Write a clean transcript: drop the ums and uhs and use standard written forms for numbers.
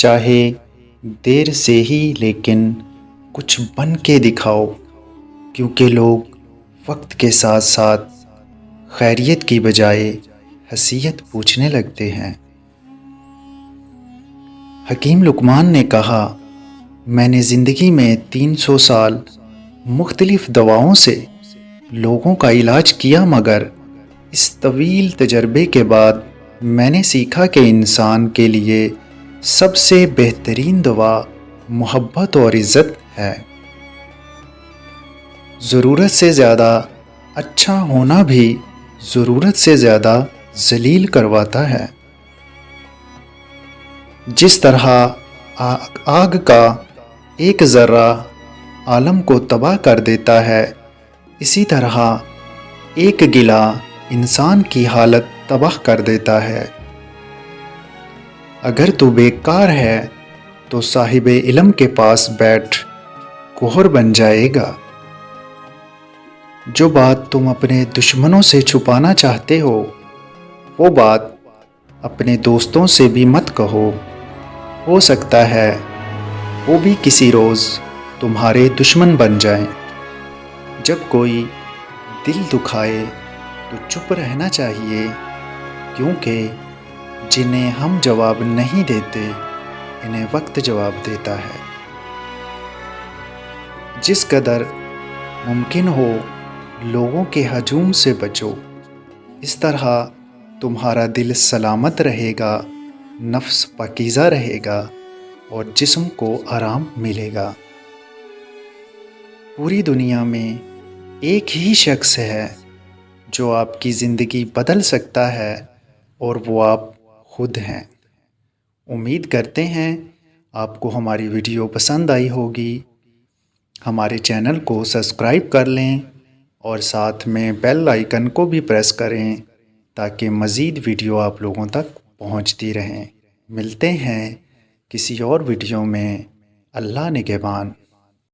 چاہے دیر سے ہی لیکن کچھ بن کے دکھاؤ، کیونکہ لوگ وقت کے ساتھ ساتھ خیریت کی بجائے حیثیت پوچھنے لگتے ہیں۔ حکیم لقمان نے کہا، میں نے زندگی میں 300 سال مختلف دواؤں سے لوگوں کا علاج کیا، مگر اس طویل تجربے کے بعد میں نے سیکھا کہ انسان کے لیے سب سے بہترین دوا محبت اور عزت ہے۔ ضرورت سے زیادہ اچھا ہونا بھی ضرورت سے زیادہ ذلیل کرواتا ہے۔ جس طرح آگ کا ایک ذرہ عالم کو تباہ کر دیتا ہے، اسی طرح ایک گلہ انسان کی حالت تباہ کر دیتا ہے۔ اگر تو بیکار ہے تو صاحب علم کے پاس بیٹھ کوہر بن جائے گا۔ جو بات تم اپنے دشمنوں سے چھپانا چاہتے ہو، وہ بات اپنے دوستوں سے بھی مت کہو، ہو سکتا ہے وہ بھی کسی روز تمہارے دشمن بن جائیں۔ جب کوئی دل دکھائے تو چپ رہنا چاہیے، کیونکہ جنہیں ہم جواب نہیں دیتے انہیں وقت جواب دیتا ہے۔ جس قدر ممکن ہو لوگوں کے ہجوم سے بچو، اس طرح تمہارا دل سلامت رہے گا، نفس پاکیزہ رہے گا اور جسم کو آرام ملے گا۔ پوری دنیا میں ایک ہی شخص ہے جو آپ کی زندگی بدل سکتا ہے، اور وہ آپ خود ہیں۔ امید کرتے ہیں آپ کو ہماری ویڈیو پسند آئی ہوگی۔ ہمارے چینل کو سبسکرائب کر لیں اور ساتھ میں بیل آئیکن کو بھی پریس کریں تاکہ مزید ویڈیو آپ لوگوں تک پہنچتی رہیں۔ ملتے ہیں کسی اور ویڈیو میں۔ اللہ نگہبان۔